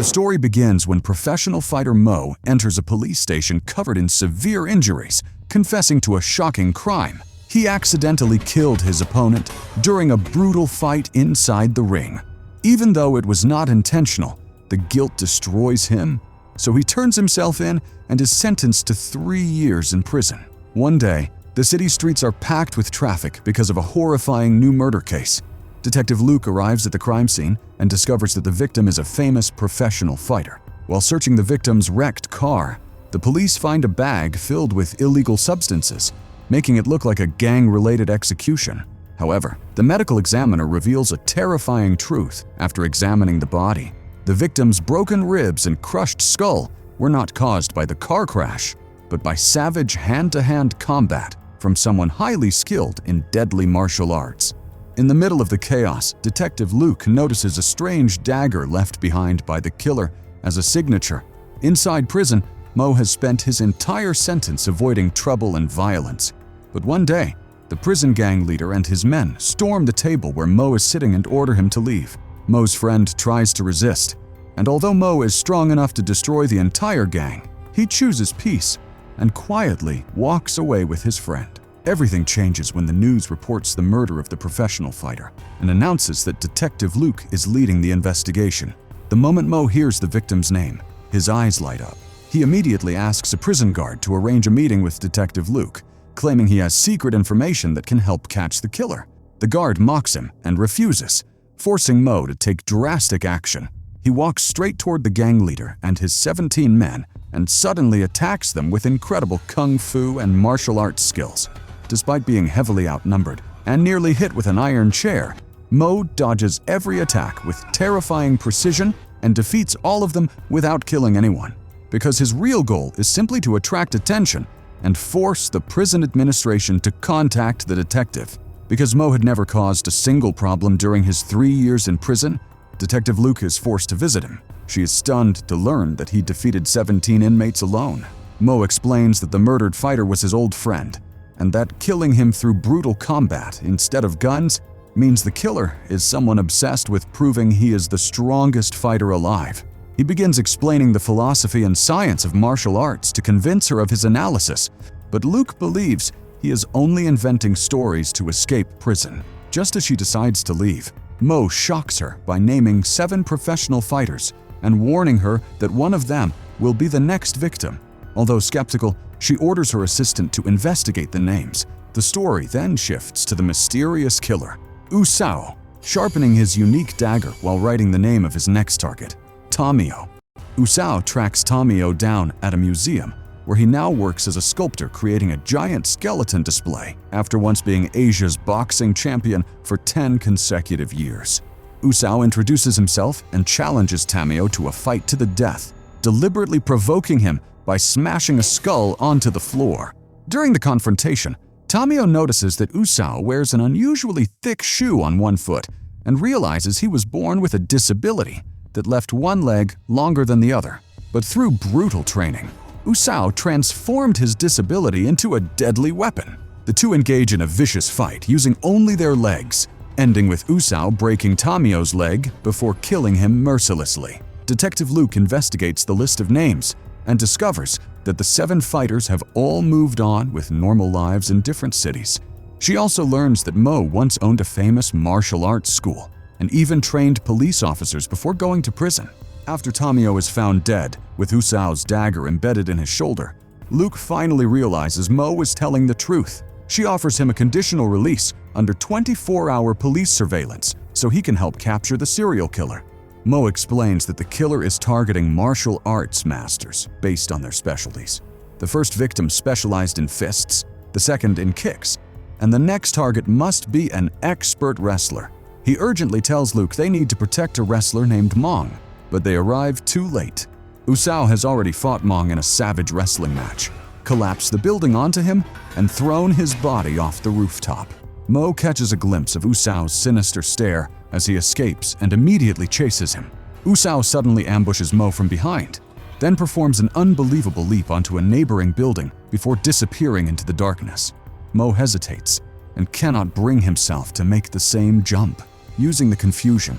The story begins when professional fighter Mo enters a police station covered in severe injuries, confessing to a shocking crime. He accidentally killed his opponent during a brutal fight inside the ring. Even though it was not intentional, the guilt destroys him, so he turns himself in and is sentenced to 3 years in prison. One day, the city streets are packed with traffic because of a horrifying new murder case. Detective Luke arrives at the crime scene and discovers that the victim is a famous professional fighter. While searching the victim's wrecked car, the police find a bag filled with illegal substances, making it look like a gang-related execution. However, the medical examiner reveals a terrifying truth after examining the body. The victim's broken ribs and crushed skull were not caused by the car crash, but by savage hand-to-hand combat from someone highly skilled in deadly martial arts. In the middle of the chaos, Detective Luke notices a strange dagger left behind by the killer as a signature. Inside prison, Mo has spent his entire sentence avoiding trouble and violence. But one day, the prison gang leader and his men storm the table where Mo is sitting and order him to leave. Mo's friend tries to resist, and although Mo is strong enough to destroy the entire gang, he chooses peace and quietly walks away with his friend. Everything changes when the news reports the murder of the professional fighter and announces that Detective Luke is leading the investigation. The moment Mo hears the victim's name, his eyes light up. He immediately asks a prison guard to arrange a meeting with Detective Luke, claiming he has secret information that can help catch the killer. The guard mocks him and refuses, forcing Mo to take drastic action. He walks straight toward the gang leader and his 17 men and suddenly attacks them with incredible kung fu and martial arts skills. Despite being heavily outnumbered and nearly hit with an iron chair, Mo dodges every attack with terrifying precision and defeats all of them without killing anyone, because his real goal is simply to attract attention and force the prison administration to contact the detective. Because Mo had never caused a single problem during his 3 years in prison, Detective Luke is forced to visit him. She is stunned to learn that he defeated 17 inmates alone. Mo explains that the murdered fighter was his old friend, and that killing him through brutal combat instead of guns means the killer is someone obsessed with proving he is the strongest fighter alive. He begins explaining the philosophy and science of martial arts to convince her of his analysis, but Luke believes he is only inventing stories to escape prison. Just as she decides to leave, Mo shocks her by naming 7 professional fighters and warning her that one of them will be the next victim. Although skeptical, she orders her assistant to investigate the names. The story then shifts to the mysterious killer, Usao, sharpening his unique dagger while writing the name of his next target, Tomio. Usao tracks Tomio down at a museum where he now works as a sculptor, creating a giant skeleton display after once being Asia's boxing champion for 10 consecutive years. Usao introduces himself and challenges Tomio to a fight to the death, deliberately provoking him by smashing a skull onto the floor. During the confrontation, Tomio notices that Usao wears an unusually thick shoe on one foot and realizes he was born with a disability that left one leg longer than the other. But through brutal training, Usao transformed his disability into a deadly weapon. The two engage in a vicious fight using only their legs, ending with Usao breaking Tomio's leg before killing him mercilessly. Detective Luke investigates the list of names and discovers that the 7 fighters have all moved on with normal lives in different cities. She also learns that Mo once owned a famous martial arts school and even trained police officers before going to prison. After Tomio is found dead, with Usao's dagger embedded in his shoulder, Luke finally realizes Mo is telling the truth. She offers him a conditional release under 24-hour police surveillance so he can help capture the serial killer. Mo explains that the killer is targeting martial arts masters based on their specialties. The first victim specialized in fists, the second in kicks, and the next target must be an expert wrestler. He urgently tells Luke they need to protect a wrestler named Mong, but they arrive too late. Usao has already fought Mong in a savage wrestling match, collapsed the building onto him, and thrown his body off the rooftop. Mo catches a glimpse of Usao's sinister stare as he escapes and immediately chases him. Usao suddenly ambushes Mo from behind, then performs an unbelievable leap onto a neighboring building before disappearing into the darkness. Mo hesitates and cannot bring himself to make the same jump. Using the confusion,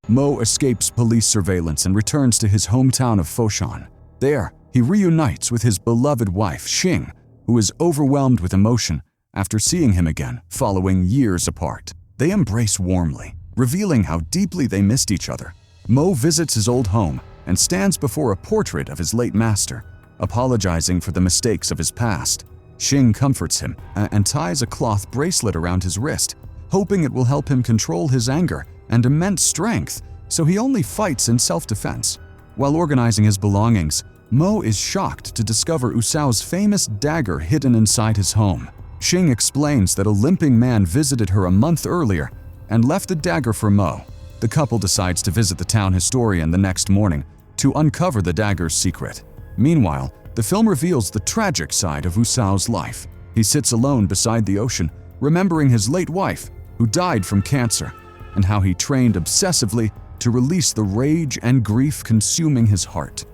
Mo escapes police surveillance and returns to his hometown of Foshan. There, he reunites with his beloved wife, Xing, who is overwhelmed with emotion after seeing him again following years apart. They embrace warmly, revealing how deeply they missed each other. Mo visits his old home and stands before a portrait of his late master, apologizing for the mistakes of his past. Xing comforts him and ties a cloth bracelet around his wrist, hoping it will help him control his anger and immense strength, so he only fights in self-defense. While organizing his belongings, Mo is shocked to discover Usao's famous dagger hidden inside his home. Xing explains that a limping man visited her a month earlier and left the dagger for Mo. The couple decides to visit the town historian the next morning to uncover the dagger's secret. Meanwhile, the film reveals the tragic side of Usao's life. He sits alone beside the ocean, remembering his late wife, who died from cancer, and how he trained obsessively to release the rage and grief consuming his heart.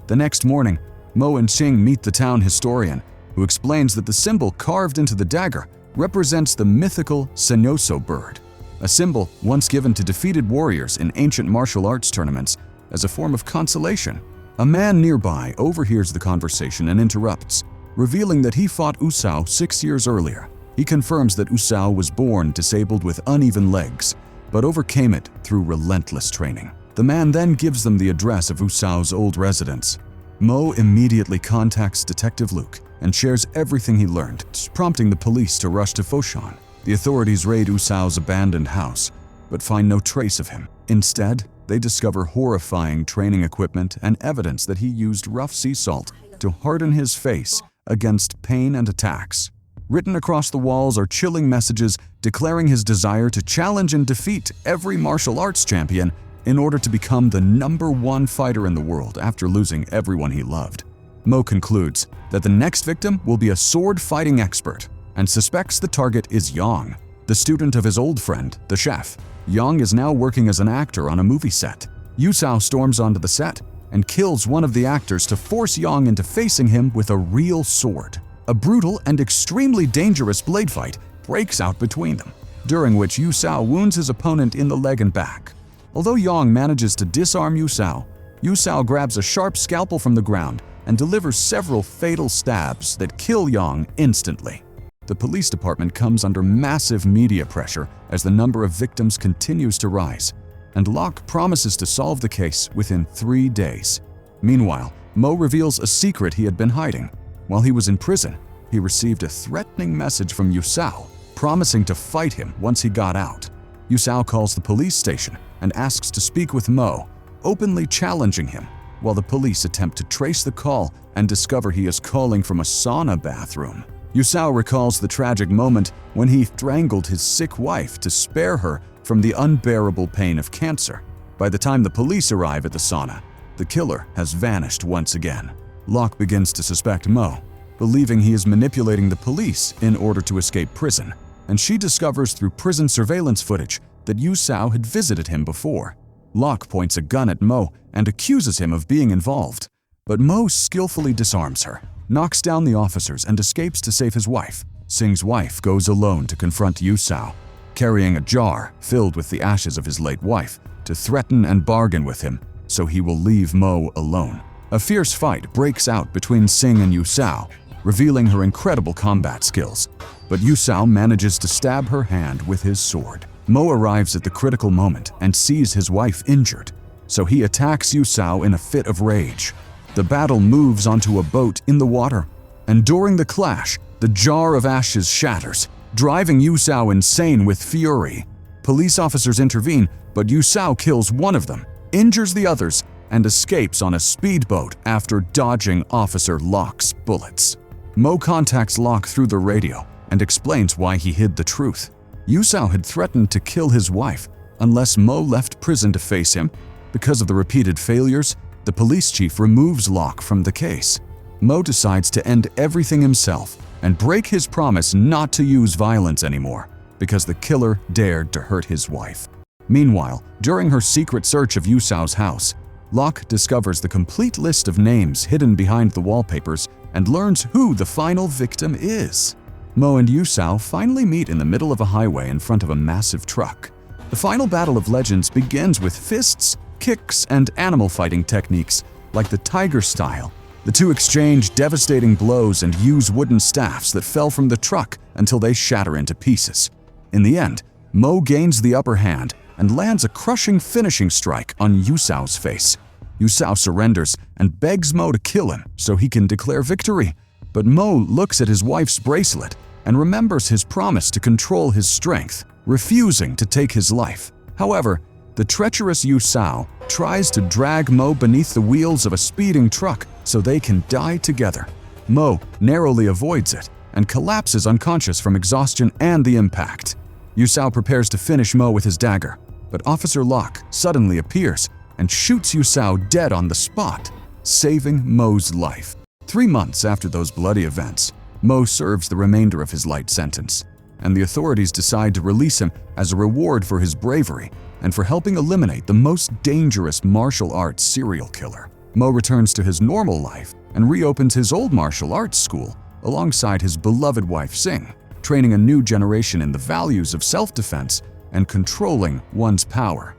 The next morning, Mo and Xing meet the town historian, who explains that the symbol carved into the dagger represents the mythical Senyoso bird, a symbol once given to defeated warriors in ancient martial arts tournaments as a form of consolation. A man nearby overhears the conversation and interrupts, revealing that he fought Usao 6 years earlier. He confirms that Usao was born disabled with uneven legs, but overcame it through relentless training. The man then gives them the address of Usao's old residence. Mo immediately contacts Detective Luke and shares everything he learned, prompting the police to rush to Foshan. The authorities raid Usao's abandoned house, but find no trace of him. Instead, they discover horrifying training equipment and evidence that he used rough sea salt to harden his face against pain and attacks. Written across the walls are chilling messages declaring his desire to challenge and defeat every martial arts champion in order to become the #1 fighter in the world after losing everyone he loved. Mo concludes that the next victim will be a sword-fighting expert and suspects the target is Yang, the student of his old friend, the chef. Yang is now working as an actor on a movie set. Usao storms onto the set and kills one of the actors to force Yang into facing him with a real sword. A brutal and extremely dangerous blade fight breaks out between them, during which Usao wounds his opponent in the leg and back. Although Yang manages to disarm Usao, Usao grabs a sharp scalpel from the ground and delivers several fatal stabs that kill Yang instantly. The police department comes under massive media pressure as the number of victims continues to rise, and Locke promises to solve the case within 3 days. Meanwhile, Mo reveals a secret he had been hiding. While he was in prison, he received a threatening message from Usao, promising to fight him once he got out. Usao calls the police station and asks to speak with Mo, openly challenging him, while the police attempt to trace the call and discover he is calling from a sauna bathroom. Usao recalls the tragic moment when he strangled his sick wife to spare her from the unbearable pain of cancer. By the time the police arrive at the sauna, the killer has vanished once again. Locke begins to suspect Mo, believing he is manipulating the police in order to escape prison, and she discovers through prison surveillance footage that Usao had visited him before. Locke points a gun at Mo and accuses him of being involved, but Mo skillfully disarms her, knocks down the officers, and escapes to save his wife. Singh's wife goes alone to confront Usao, carrying a jar filled with the ashes of his late wife to threaten and bargain with him so he will leave Mo alone. A fierce fight breaks out between Singh and Usao, revealing her incredible combat skills, but Usao manages to stab her hand with his sword. Mo arrives at the critical moment and sees his wife injured, so he attacks Usao in a fit of rage. The battle moves onto a boat in the water, and during the clash, the jar of ashes shatters, driving Usao insane with fury. Police officers intervene, but Usao kills one of them, injures the others, and escapes on a speedboat after dodging Officer Locke's bullets. Mo contacts Locke through the radio and explains why he hid the truth. Usao had threatened to kill his wife unless Mo left prison to face him. Because of the repeated failures, the police chief removes Locke from the case. Mo decides to end everything himself and break his promise not to use violence anymore because the killer dared to hurt his wife. Meanwhile, during her secret search of Usao's house, Locke discovers the complete list of names hidden behind the wallpapers and learns who the final victim is. Mo and Usao finally meet in the middle of a highway in front of a massive truck. The final battle of legends begins with fists, kicks, and animal fighting techniques, like the tiger style. The two exchange devastating blows and use wooden staffs that fell from the truck until they shatter into pieces. In the end, Mo gains the upper hand and lands a crushing finishing strike on Yusao's face. Yusao surrenders and begs Mo to kill him so he can declare victory. But Mo looks at his wife's bracelet and remembers his promise to control his strength, refusing to take his life. However, the treacherous Yusao tries to drag Mo beneath the wheels of a speeding truck so they can die together. Mo narrowly avoids it and collapses unconscious from exhaustion and the impact. Yusao prepares to finish Mo with his dagger, but Officer Locke suddenly appears and shoots Yusao dead on the spot, saving Mo's life. 3 months after those bloody events, Mo serves the remainder of his light sentence, and the authorities decide to release him as a reward for his bravery and for helping eliminate the most dangerous martial arts serial killer. Mo returns to his normal life and reopens his old martial arts school alongside his beloved wife Sing, training a new generation in the values of self-defense and controlling one's power.